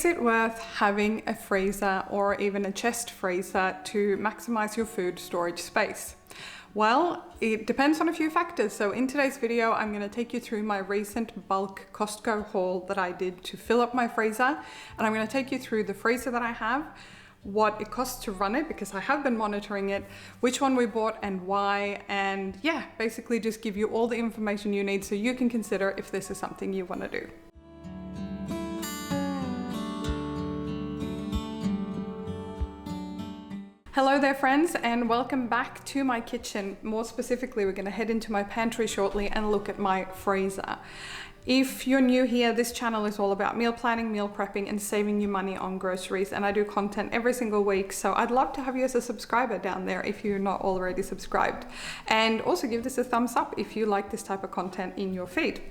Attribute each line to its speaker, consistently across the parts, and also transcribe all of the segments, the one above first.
Speaker 1: it worth having a freezer or even a chest freezer to maximize your food storage space? Well, it depends on a few factors. So in today's video, I'm going to take you through my recent bulk Costco haul that I did to fill up my freezer. And I'm going to take you through the freezer that I have, what it costs to run it, because I have been monitoring it, which one we bought and why, and yeah, basically just give you all the information you need so you can consider if this is something you want to do. Hello there friends, and welcome back to my kitchen. More specifically, we're going to head into my pantry shortly and look at my freezer. If you're new here, this channel is all about meal planning, meal prepping, and saving you money on groceries, and I do content every single week, so I'd love to have you as a subscriber down there if you're not already subscribed. And also give this a thumbs up if you like this type of content in your feed.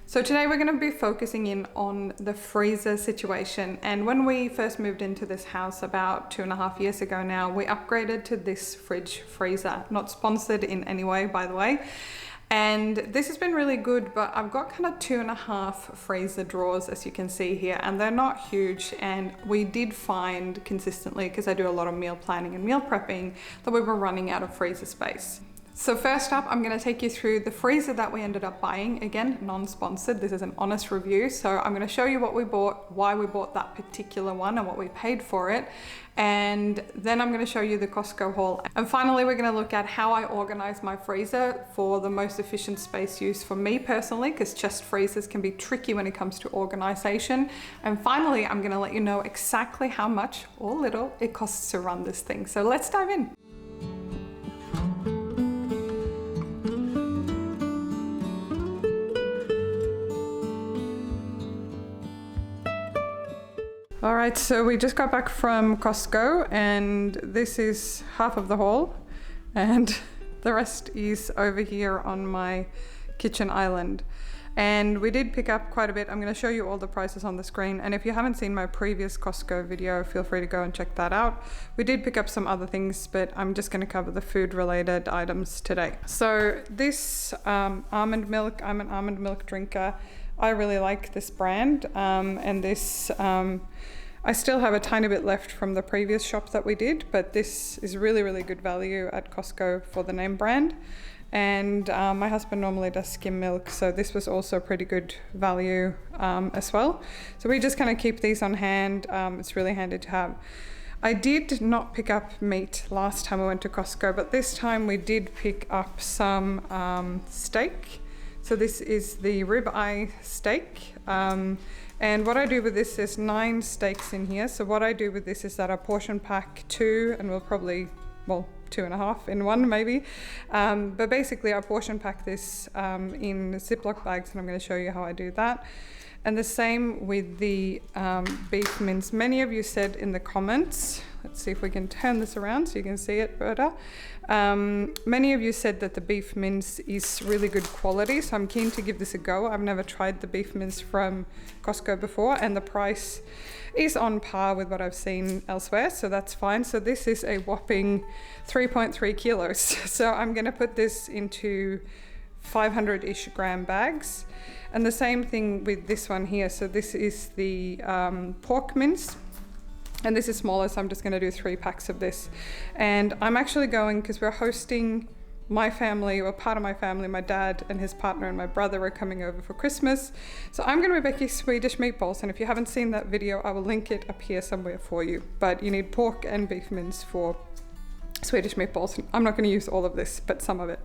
Speaker 1: So today we're going to be focusing in on the freezer situation. And when we first moved into this house about 2.5 years ago now, we upgraded to this fridge freezer. Not sponsored in any way, by the way. And this has been really good, but I've got kind of 2.5 freezer drawers, as you can see here, and they're not huge. And we did find consistently, because I do a lot of meal planning and meal prepping, that we were running out of freezer space. So first up, I'm going to take you through the freezer that we ended up buying. Again, non-sponsored. This is an honest review. So I'm going to show you what we bought, why we bought that particular one, and what we paid for it. And then I'm going to show you the Costco haul. And finally, we're going to look at how I organize my freezer for the most efficient space use for me personally, because chest freezers can be tricky when it comes to organization. And finally, I'm going to let you know exactly how much or little it costs to run this thing. So let's dive in. All right, so we just got back from Costco, and this is half of the haul, and the rest is over here on my kitchen island. And we did pick up quite a bit. I'm going to show you all the prices on the screen, and if you haven't seen my previous Costco video, feel free to go and check that out. We did pick up some other things, but I'm just going to cover the food related items today. So this almond milk, I'm an almond milk drinker. I really like this brand, and this I still have a tiny bit left from the previous shop that we did, but this is really, really good value at Costco for the name brand. And my husband normally does skim milk, so this was also pretty good value as well. So we just kind of keep these on hand. It's really handy to have. I did not pick up meat last time I went to Costco, but this time we did pick up some steak. So this is the ribeye steak. And what I do with this, there's 9 steaks in here. So what I do with this is that I portion pack 2, and we'll probably, well, 2.5 in one maybe. But basically I portion pack this in Ziploc bags, and I'm going to show you how I do that. And the same with the beef mince. Many of you said in the comments, let's see if we can turn this around so you can see it better. Many of you said that the beef mince is really good quality, so I'm keen to give this a go. I've never tried the beef mince from Costco before, and the price is on par with what I've seen elsewhere, so that's fine. So this is a whopping 3.3 kilos. So I'm going to put this into 500-ish gram bags. And the same thing with this one here. So this is the pork mince, and this is smaller, so I'm just going to do 3 packs of this. And I'm actually going, because we're hosting my family, or part of my family, my dad and his partner and my brother are coming over for Christmas. So I'm going to be making Swedish meatballs, and if you haven't seen that video, I will link it up here somewhere for you. But you need pork and beef mince for Swedish meatballs. I'm not going to use all of this, but some of it.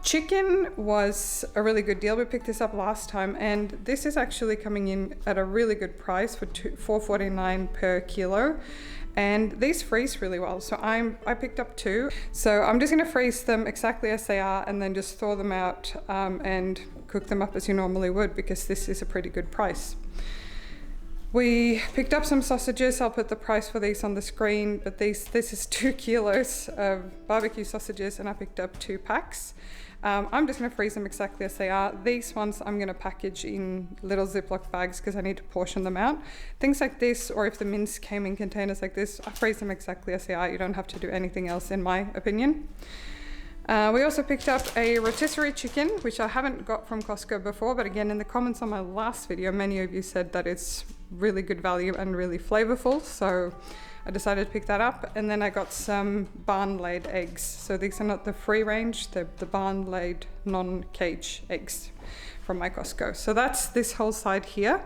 Speaker 1: Chicken was a really good deal. We picked this up last time, and this is actually coming in at a really good price for $4.49 per kilo. And these freeze really well. So I picked up 2. So I'm just going to freeze them exactly as they are, and then just thaw them out and cook them up as you normally would, because this is a pretty good price. We picked up some sausages. I'll put the price for these on the screen, but this is 2 kilos of barbecue sausages, and I picked up 2 packs. I'm just going to freeze them exactly as they are. These ones I'm going to package in little Ziploc bags because I need to portion them out. Things like this, or if the mince came in containers like this, I freeze them exactly as they are. You don't have to do anything else, in my opinion. We also picked up a rotisserie chicken, which I haven't got from Costco before, but again, in the comments on my last video, many of you said that it's really good value and really flavorful, so I decided to pick that up. And then I got some barn-laid eggs. So these are not the free range, they're the barn-laid non-cage eggs from my Costco. So that's this whole side here.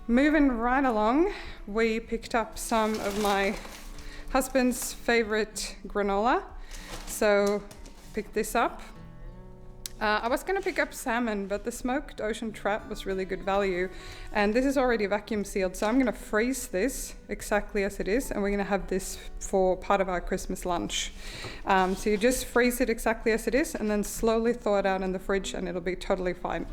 Speaker 1: Moving right along, we picked up some of my husband's favorite granola. So picked this up. I was going to pick up salmon, but the smoked ocean trout was really good value. And this is already vacuum sealed, so I'm going to freeze this exactly as it is, and we're going to have this for part of our Christmas lunch. So you just freeze it exactly as it is, and then slowly thaw it out in the fridge, and it'll be totally fine.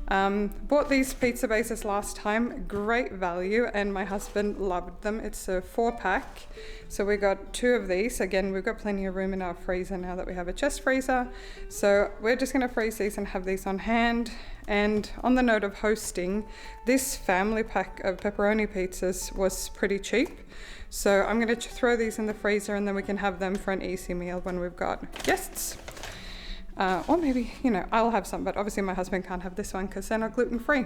Speaker 1: Bought these pizza bases last time, great value, and my husband loved them. It's a 4-pack, so we got 2 of these. Again, we've got plenty of room in our freezer now that we have a chest freezer, so we're just going to freeze these and have these on hand. And on the note of hosting, this family pack of pepperoni pizzas was pretty cheap, so I'm going to throw these in the freezer, and then we can have them for an easy meal when we've got guests. Or maybe, I'll have some, but obviously my husband can't have this one because they're not gluten-free.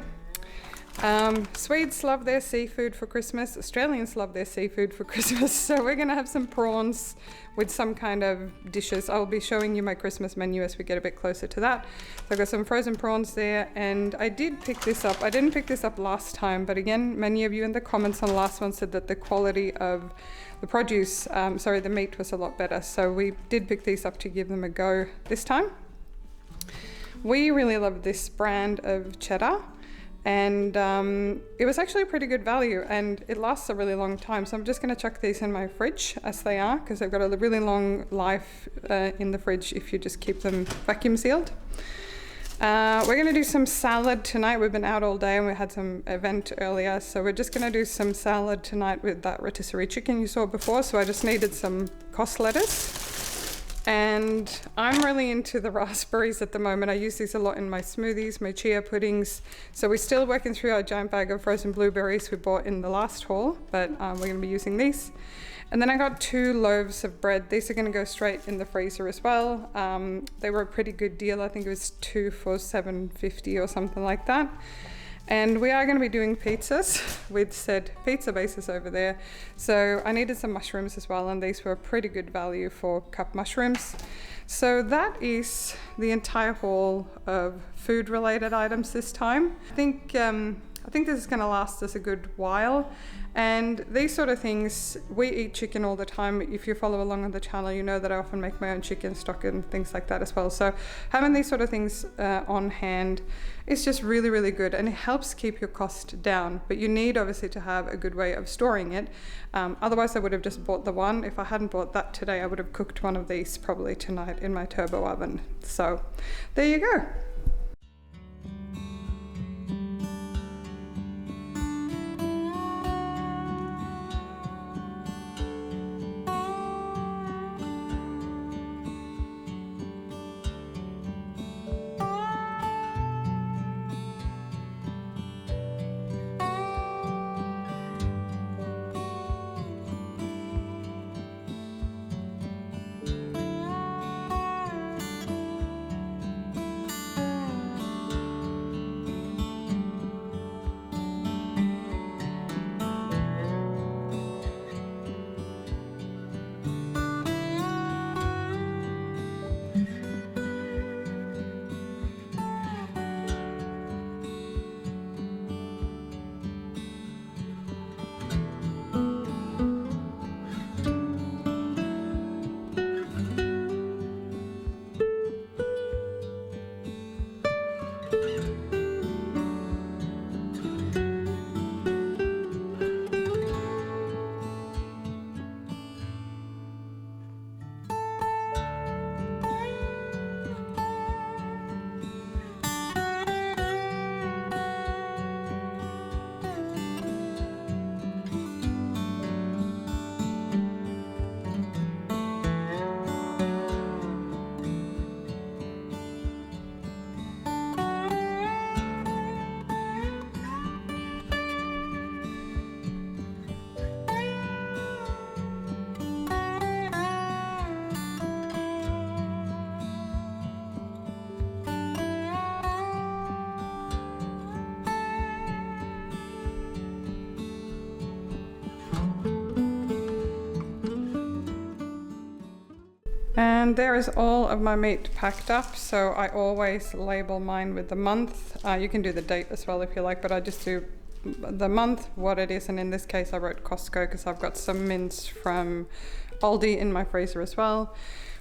Speaker 1: Swedes love their seafood for Christmas. Australians love their seafood for Christmas. So we're going to have some prawns with some kind of dishes. I'll be showing you my Christmas menu as we get a bit closer to that. So I've got some frozen prawns there, and I did pick this up. I didn't pick this up last time, but again, many of you in the comments on the last one said that the quality of the produce, the meat was a lot better. So we did pick these up to give them a go this time. We really love this brand of cheddar, and it was actually a pretty good value, and it lasts a really long time. So I'm just going to chuck these in my fridge as they are, because they've got a really long life in the fridge if you just keep them vacuum sealed. We're going to do some salad tonight. We've been out all day and we had some event earlier, so we're just going to do some salad tonight with that rotisserie chicken you saw before. So I just needed some cos lettuce. And I'm really into the raspberries at the moment. I use these a lot in my smoothies, my chia puddings. So we're still working through our giant bag of frozen blueberries we bought in the last haul, but we're going to be using these. And then I got 2 loaves of bread. These are going to go straight in the freezer as well. They were a pretty good deal. I think it was 2 for $7.50 or something like that. And we are going to be doing pizzas with said pizza bases over there. So I needed some mushrooms as well, and these were pretty good value for cup mushrooms. So that is the entire haul of food related items this time. I think this is going to last us a good while. And these sort of things, we eat chicken all the time. If you follow along on the channel, you know that I often make my own chicken stock and things like that as well. So having these sort of things on hand is just really, really good, and it helps keep your cost down. But you need obviously to have a good way of storing it. Otherwise I would have just bought the one. If I hadn't bought that today, I would have cooked one of these probably tonight in my turbo oven. So there you go. And there is all of my meat packed up, so I always label mine with the month. You can do the date as well if you like, but I just do the month, what it is, and in this case I wrote Costco because I've got some mince from Aldi in my freezer as well.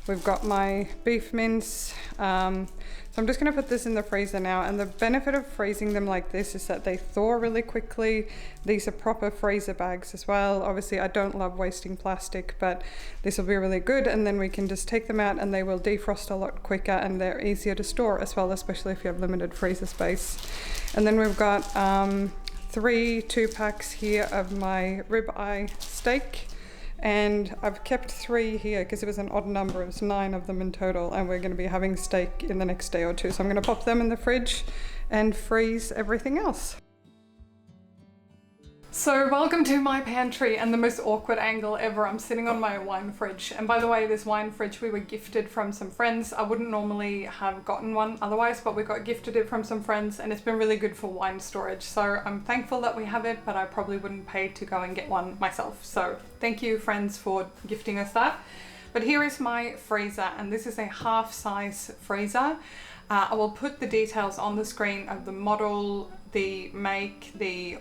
Speaker 1: We've got my beef mince. So I'm just going to put this in the freezer now, and the benefit of freezing them like this is that they thaw really quickly. These are proper freezer bags as well. Obviously I don't love wasting plastic, but this will be really good, and then we can just take them out and they will defrost a lot quicker, and they're easier to store as well, especially if you have limited freezer space. And then we've got 3 2-packs here of my ribeye steak. And I've kept 3 here because it was an odd number. It was 9 of them in total, and we're going to be having steak in the next day or 2. So I'm going to pop them in the fridge and freeze everything else. So welcome to my pantry and the most awkward angle ever. I'm sitting on my wine fridge, and by the way, this wine fridge we were gifted from some friends. I wouldn't normally have gotten one otherwise, but we got gifted it from some friends, and it's been really good for wine storage. So I'm thankful that we have it, but I probably wouldn't pay to go and get one myself. So thank you, friends, for gifting us that. But here is my freezer, and this is a half-size freezer. I will put the details on the screen of the model, the make, the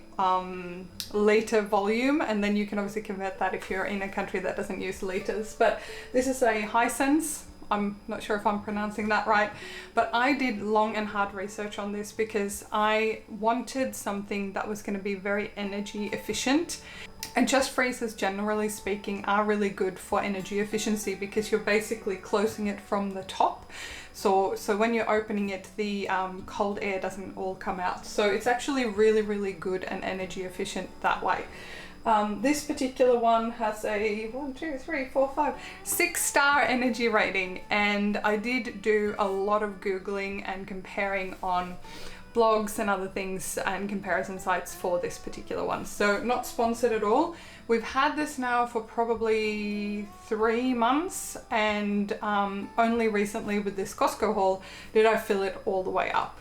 Speaker 1: litre volume, and then you can obviously convert that if you're in a country that doesn't use litres. But this is a Hisense. I'm not sure if I'm pronouncing that right, but I did long and hard research on this because I wanted something that was going to be very energy efficient. And chest freezers, generally speaking, are really good for energy efficiency because you're basically closing it from the top. So when you're opening it, the cold air doesn't all come out. So it's actually really, really good and energy efficient that way. This particular one has a 6-star energy rating, and I did do a lot of Googling and comparing on blogs and other things and comparison sites for this particular one. So not sponsored at all. We've had this now for probably 3 months, and only recently with this Costco haul did I fill it all the way up.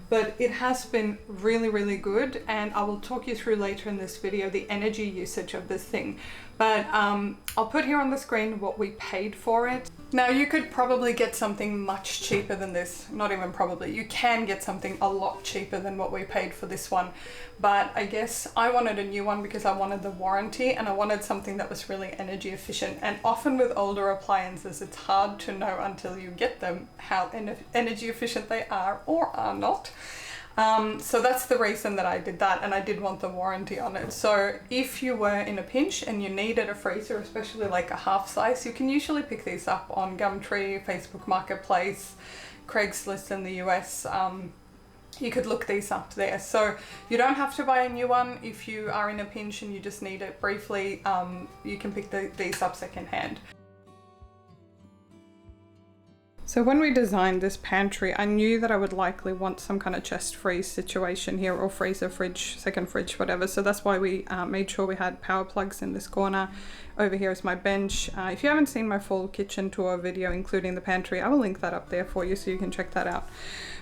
Speaker 1: But it has been really, really good, and I will talk you through later in this video the energy usage of this thing. But I'll put here on the screen what we paid for it. Now you could probably get something much cheaper than this. Not even probably, you can get something a lot cheaper than what we paid for this one. But I guess I wanted a new one because I wanted the warranty, and I wanted something that was really energy efficient. And often with older appliances, it's hard to know until you get them how energy efficient they are or are not. So that's the reason that I did that, and I did want the warranty on it. So if you were in a pinch and you needed a freezer, especially like a half size, you can usually pick these up on Gumtree, Facebook Marketplace, Craigslist in the US. You could look these up there. So you don't have to buy a new one. If you are in a pinch and you just need it briefly, you can pick these up secondhand. So when we designed this pantry, I knew that I would likely want some kind of chest freeze situation here, or freezer, fridge, second fridge, whatever. So that's why we made sure we had power plugs in this corner. Over here is my bench. If you haven't seen my full kitchen tour video, including the pantry, I will link that up there for you so you can check that out.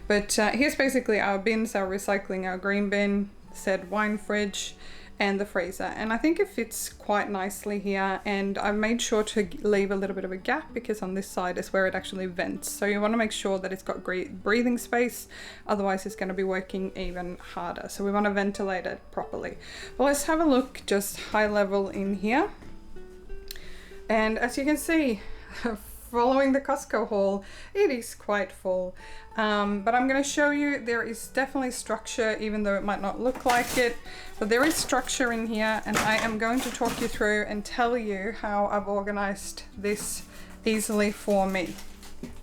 Speaker 1: But here's basically our bins, our recycling, our green bin, said wine fridge, and the freezer, and I think it fits quite nicely here. And I've made sure to leave a little bit of a gap because on this side is where it actually vents, so you want to make sure that it's got great breathing space, otherwise it's going to be working even harder. So we want to ventilate it properly. Well, let's have a look just high level in here, and as you can see, following the Costco haul, it is quite full. But I'm going to show you there is definitely structure, even though it might not look like it, but there is structure in here, and I am going to talk you through and tell you how I've organized this easily for me.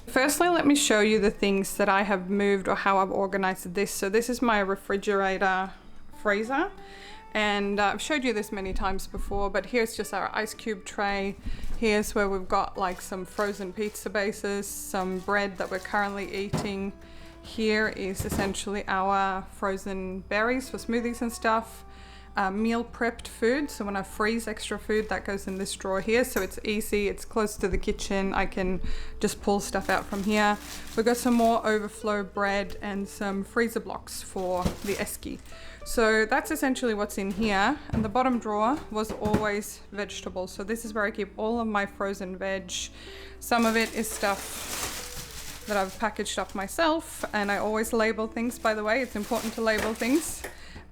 Speaker 1: Firstly, let me show you the things that I have moved or how I've organized this. So this is my refrigerator freezer, and I've showed you this many times before, but here's just our ice cube tray. Here's where we've got like some frozen pizza bases, some bread that we're currently eating. Here is essentially our frozen berries for smoothies and stuff. Meal prepped food, so when I freeze extra food, that goes in this drawer here, so it's easy, it's close to the kitchen, I can just pull stuff out from here. We've got some more overflow bread and some freezer blocks for the esky. So that's essentially what's in here. And the bottom drawer was always vegetables. So this is where I keep all of my frozen veg. Some of it is stuff that I've packaged up myself, and I always label things, by the way. It's important to label things.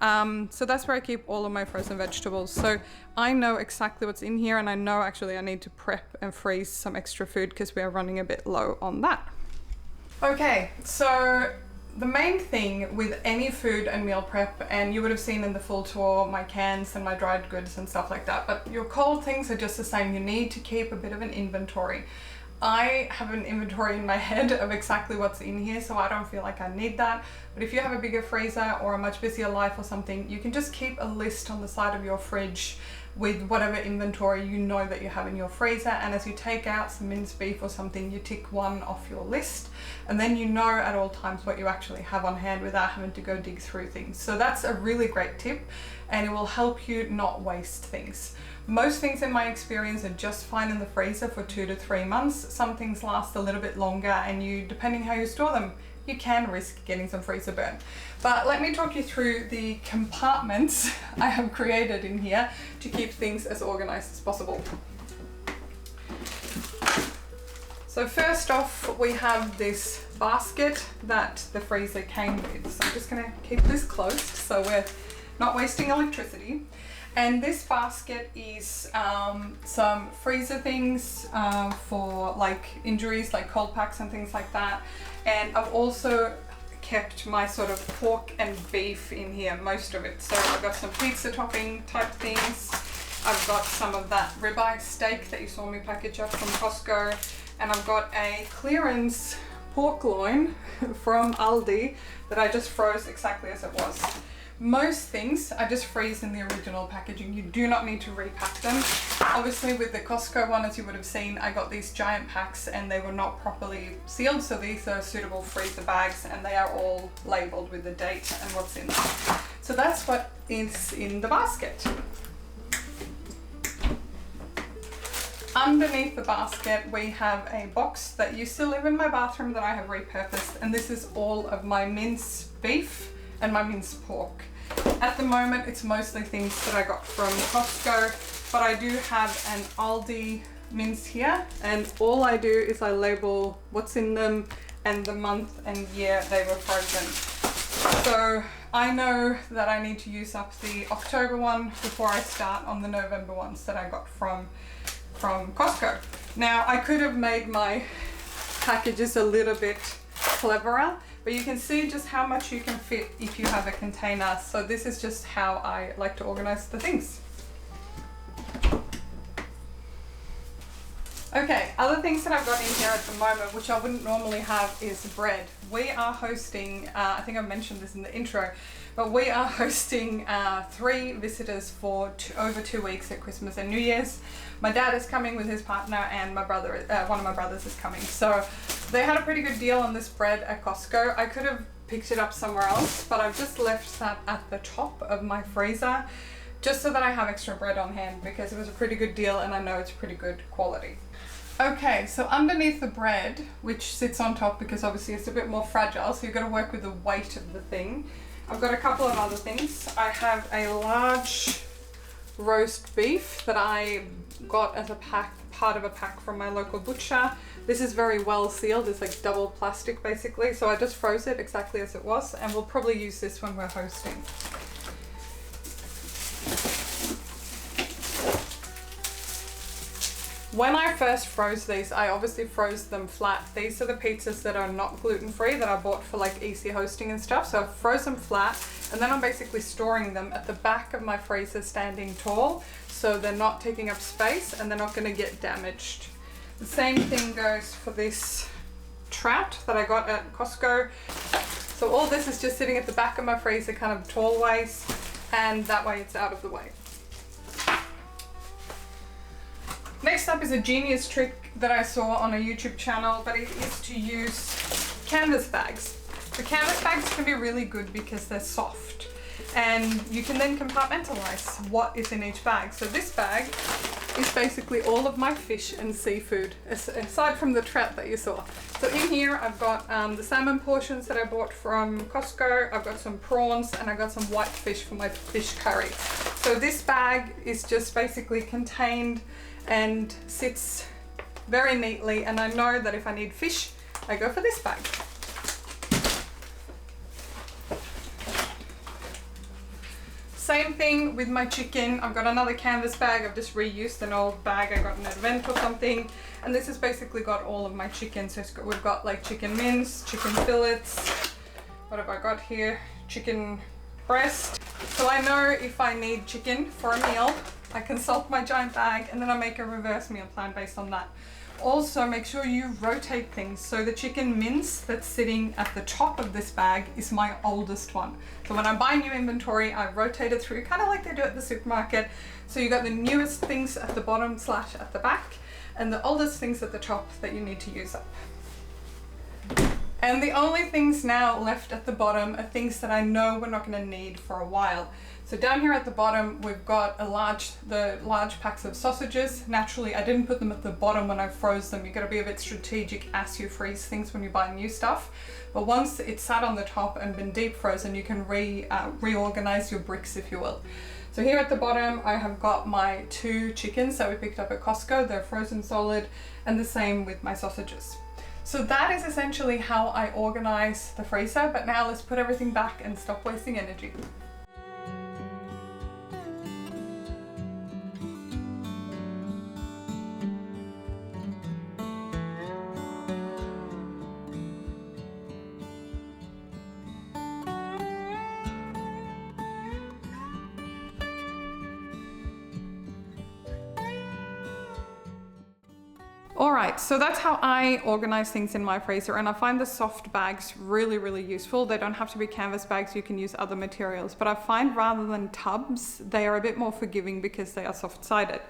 Speaker 1: So that's where I keep all of my frozen vegetables. So I know exactly what's in here, and I know actually I need to prep and freeze some extra food because we are running a bit low on that. Okay, so the main thing with any food and meal prep, and you would have seen in the full tour my cans and my dried goods and stuff like that, but your cold things are just the same. You need to keep a bit of an inventory. I have an inventory in my head of exactly what's in here, so I don't feel like I need that. But if you have a bigger freezer or a much busier life or something, you can just keep a list on the side of your fridge with whatever inventory you know that you have in your freezer, and as you take out some minced beef or something, you tick one off your list, and then you know at all times what you actually have on hand without having to go dig through things. So that's a really great tip, and it will help you not waste things. Most things in my experience are just fine in the freezer for 2 to 3 months. Some things last a little bit longer, and you, depending how you store them, you can risk getting some freezer burn. But let me talk you through the compartments I have created in here to keep things as organized as possible. So first off, we have this basket that the freezer came with. So I'm just gonna keep this closed so we're not wasting electricity. And this basket is some freezer things for like injuries, like cold packs and things like that. And I've also kept my sort of pork and beef in here, most of it. So I've got some pizza topping type things. I've got some of that ribeye steak that you saw me package up from Costco. And I've got a clearance pork loin from Aldi that I just froze exactly as it was. Most things I just freeze in the original packaging. You do not need to repack them. Obviously with the Costco one, as you would have seen, I got these giant packs and they were not properly sealed. So these are suitable freezer bags, and they are all labeled with the date and what's in them. So that's what is in the basket. Underneath the basket, we have a box that used to live in my bathroom that I have repurposed, and this is all of my minced beef and my minced pork. At the moment, it's mostly things that I got from Costco, but I do have an Aldi mince here, and all I do is I label what's in them and the month and year they were frozen. So I know that I need to use up the October one before I start on the November ones that I got from Costco. Now, I could have made my packages a little bit cleverer, but you can see just how much you can fit if you have a container. So this is just how I like to organize the things. Okay, other things that I've got in here at the moment, which I wouldn't normally have, is bread. We are hosting, I think I mentioned this in the intro, but we are hosting 3 visitors for over 2 weeks at Christmas and New Year's. My dad is coming with his partner, and my brother, one of my brothers is coming. So they had a pretty good deal on this bread at Costco. I could have picked it up somewhere else, but I've just left that at the top of my freezer just so that I have extra bread on hand, because it was a pretty good deal and I know it's pretty good quality. Okay, so underneath the bread, which sits on top because obviously it's a bit more fragile, so you've got to work with the weight of the thing. I've got a couple of other things. I have a large roast beef that I got as a part of a pack from my local butcher. This is very well sealed. It's like double plastic basically. So I just froze it exactly as it was, and we'll probably use this when we're hosting. When I first froze these, I obviously froze them flat. These are the pizzas that are not gluten-free that I bought for like easy hosting and stuff. So I froze them flat, and then I'm basically storing them at the back of my freezer standing tall, so they're not taking up space and they're not going to get damaged. The same thing goes for this trout that I got at Costco. So all this is just sitting at the back of my freezer, kind of tall ways, and that way it's out of the way. Next up is a genius trick that I saw on a YouTube channel, but it is to use canvas bags. The canvas bags can be really good because they're soft, and you can then compartmentalize what is in each bag. So this bag is basically all of my fish and seafood, aside from the trout that you saw. So in here I've got the salmon portions that I bought from Costco, I've got some prawns, and I got some white fish for my fish curry. So this bag is just basically contained and sits very neatly, and I know that if I need fish, I go for this bag. Same thing with my chicken. I've got another canvas bag. I've just reused an old bag I got in an event or something. And this has basically got all of my chicken. So we've got like chicken mince, chicken fillets. What have I got here? Chicken breast. So I know if I need chicken for a meal, I consult my giant bag and then I make a reverse meal plan based on that. Also, make sure you rotate things. So the chicken mince that's sitting at the top of this bag is my oldest one. So when I buy new inventory, I rotate it through, kind of like they do at the supermarket. So you got the newest things at the bottom / at the back, and the oldest things at the top that you need to use up. And the only things now left at the bottom are things that I know we're not going to need for a while. So down here at the bottom, we've got the large packs of sausages. Naturally, I didn't put them at the bottom when I froze them. You've got to be a bit strategic as you freeze things when you buy new stuff. But once it's sat on the top and been deep frozen, you can reorganize your bricks, if you will. So here at the bottom, I have got my 2 chickens that we picked up at Costco. They're frozen solid, and the same with my sausages. So that is essentially how I organize the freezer. But now let's put everything back and stop wasting energy. Alright, so that's how I organize things in my freezer, and I find the soft bags really, really useful. They don't have to be canvas bags, you can use other materials, but I find rather than tubs, they are a bit more forgiving because they are soft-sided.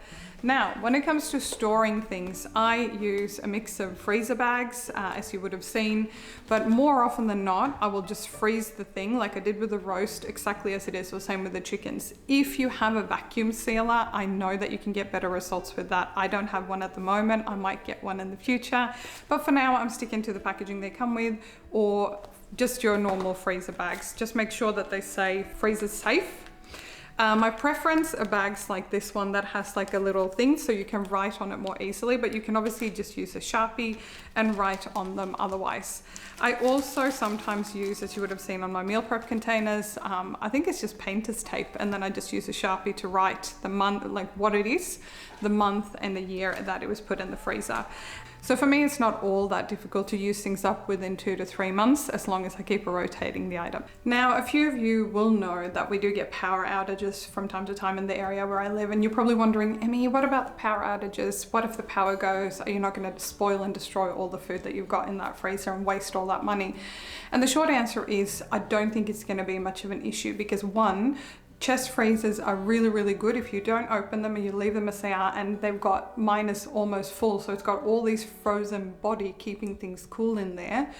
Speaker 1: Now, when it comes to storing things, I use a mix of freezer bags, as you would have seen, but more often than not, I will just freeze the thing like I did with the roast exactly as it is, or same with the chickens. If you have a vacuum sealer, I know that you can get better results with that. I don't have one at the moment, I might get one in the future, but for now I'm sticking to the packaging they come with, or just your normal freezer bags. Just make sure that they say freezer safe. My preference are bags like this one that has like a little thing so you can write on it more easily, but you can obviously just use a Sharpie and write on them otherwise. I also sometimes use, as you would have seen on my meal prep containers, I think it's just painter's tape, and then I just use a Sharpie to write the month, like what it is, the month and the year that it was put in the freezer. So for me, it's not all that difficult to use things up within 2 to 3 months, as long as I keep rotating the item. Now, a few of you will know that we do get power outages from time to time in the area where I live, and you're probably wondering, Emmy, what about the power outages? What if the power goes? Are you not going to spoil and destroy all the food that you've got in that freezer and waste all that money? And the short answer is, I don't think it's going to be much of an issue, because one, chest freezers are really, really good if you don't open them and you leave them as they are, and they've got mine is almost full, so it's got all these frozen body keeping things cool in there.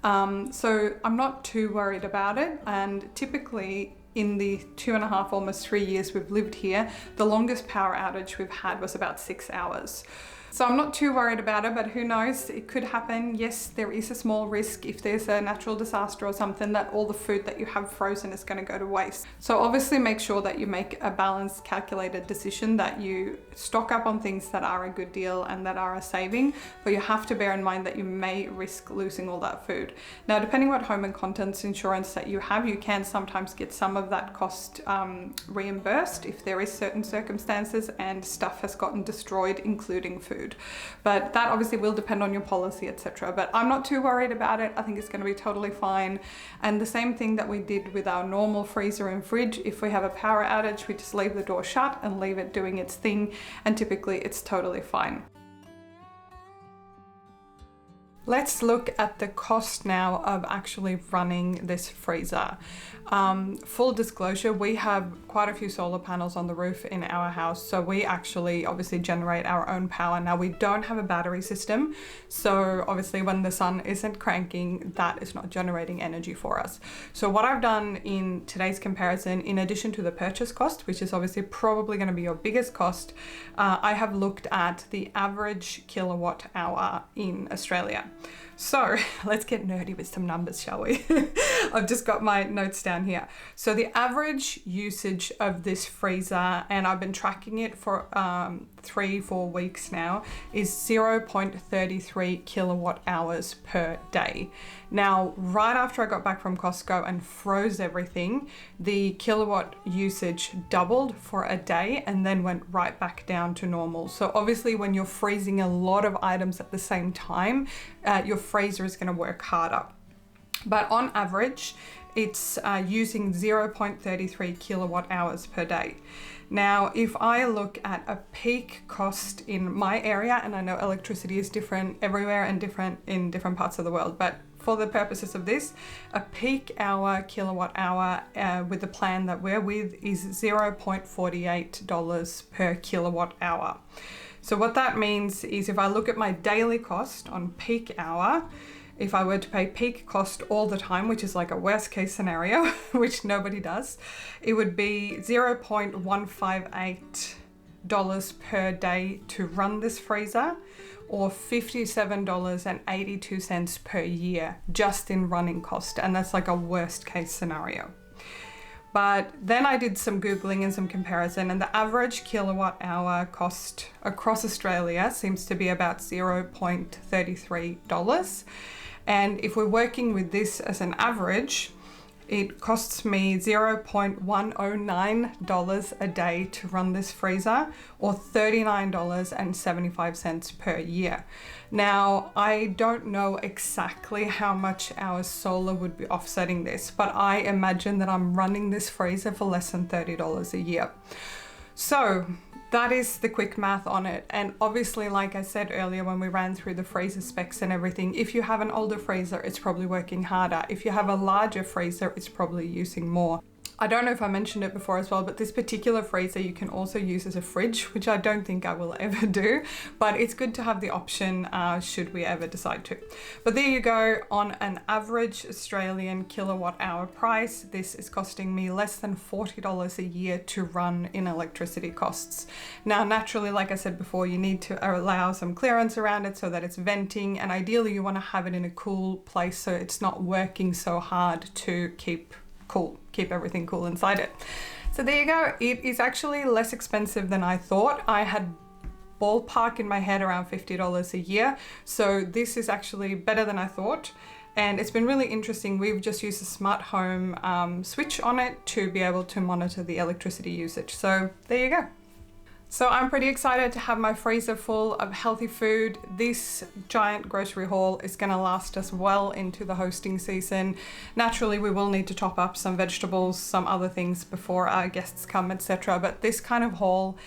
Speaker 1: So I'm not too worried about it, and typically in the 2.5, almost 3 years we've lived here, the longest power outage we've had was about 6 hours. So I'm not too worried about it, but who knows, it could happen. Yes, there is a small risk if there's a natural disaster or something that all the food that you have frozen is going to go to waste. So obviously make sure that you make a balanced, calculated decision, that you stock up on things that are a good deal and that are a saving, but you have to bear in mind that you may risk losing all that food. Now, depending what home and contents insurance that you have, you can sometimes get some of that cost reimbursed if there is certain circumstances and stuff has gotten destroyed, including food. But that obviously will depend on your policy, etc. But I'm not too worried about it. I think it's going to be totally fine. And the same thing that we did with our normal freezer and fridge, if we have a power outage, we just leave the door shut and leave it doing its thing, and typically it's totally fine. Let's look at the cost now of actually running this freezer. Full disclosure, we have quite a few solar panels on the roof in our house, so we actually obviously generate our own power. Now, we don't have a battery system, so obviously when the sun isn't cranking, that is not generating energy for us. So what I've done in today's comparison, in addition to the purchase cost, which is obviously probably going to be your biggest cost, I have looked at the average kilowatt hour in Australia. So let's get nerdy with some numbers, shall we? I've just got my notes down here. So the average usage of this freezer, and I've been tracking it for 3-4 weeks now, is 0.33 kilowatt hours per day. Now, right after I got back from Costco and froze everything, the kilowatt usage doubled for a day and then went right back down to normal. So obviously when you're freezing a lot of items at the same time, your freezer is going to work harder. But on average, it's using 0.33 kilowatt hours per day. Now, if I look at a peak cost in my area, and I know electricity is different everywhere and different in different parts of the world, but for the purposes of this, a peak hour kilowatt hour with the plan that we're with is $0.48 per kilowatt hour. So what that means is if I look at my daily cost on peak hour, if I were to pay peak cost all the time, which is like a worst case scenario, which nobody does, it would be $0.158 per day to run this freezer, or $57.82 per year just in running cost. And that's like a worst case scenario. But then I did some Googling and some comparison, and the average kilowatt hour cost across Australia seems to be about $0.33. And if we're working with this as an average, it costs me $0.109 a day to run this freezer, or $39.75 per year. Now, I don't know exactly how much our solar would be offsetting this, but I imagine that I'm running this freezer for less than $30 a year. So that is the quick math on it. And obviously, like I said earlier, when we ran through the freezer specs and everything, if you have an older freezer, it's probably working harder. If you have a larger freezer, it's probably using more. I don't know if I mentioned it before as well, but this particular freezer you can also use as a fridge, which I don't think I will ever do, but it's good to have the option should we ever decide to. But there you go, on an average Australian kilowatt hour price, this is costing me less than $40 a year to run in electricity costs. Now, naturally, like I said before, you need to allow some clearance around it so that it's venting, and ideally you want to have it in a cool place so it's not working so hard to keep everything cool inside it. So there you go. It is actually less expensive than I thought. I had ballpark in my head around $50 a year. So this is actually better than I thought. And it's been really interesting. We've just used a smart home switch on it to be able to monitor the electricity usage. So there you go. So I'm pretty excited to have my freezer full of healthy food. This giant grocery haul is going to last us well into the hosting season. Naturally, we will need to top up some vegetables, some other things before our guests come, etc. But this kind of haul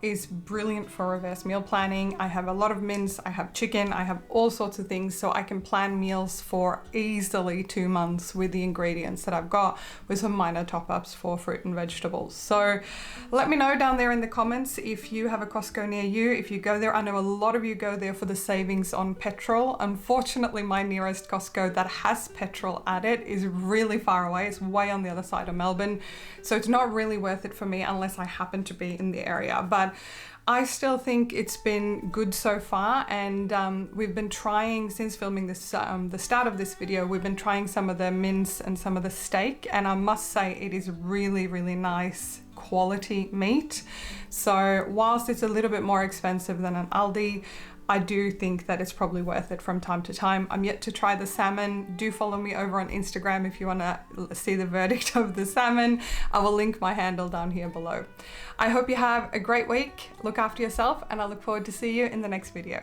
Speaker 1: is brilliant for reverse meal planning. I have a lot of mince, I have chicken, I have all sorts of things, so I can plan meals for easily 2 months with the ingredients that I've got, with some minor top-ups for fruit and vegetables. So let me know down there in the comments if you have a Costco near you, if you go there. I know a lot of you go there for the savings on petrol. Unfortunately, my nearest Costco that has petrol at it is really far away. It's way on the other side of Melbourne, so it's not really worth it for me unless I happen to be in the area. But I still think it's been good so far, and we've been trying, since filming this, the start of this video, we've been trying some of the mince and some of the steak, and I must say it is really, really nice quality meat. So whilst it's a little bit more expensive than an Aldi, I do think that it's probably worth it from time to time. I'm yet to try the salmon. Do follow me over on Instagram if you want to see the verdict of the salmon. I will link my handle down here below. I hope you have a great week. Look after yourself, and I look forward to see you in the next video.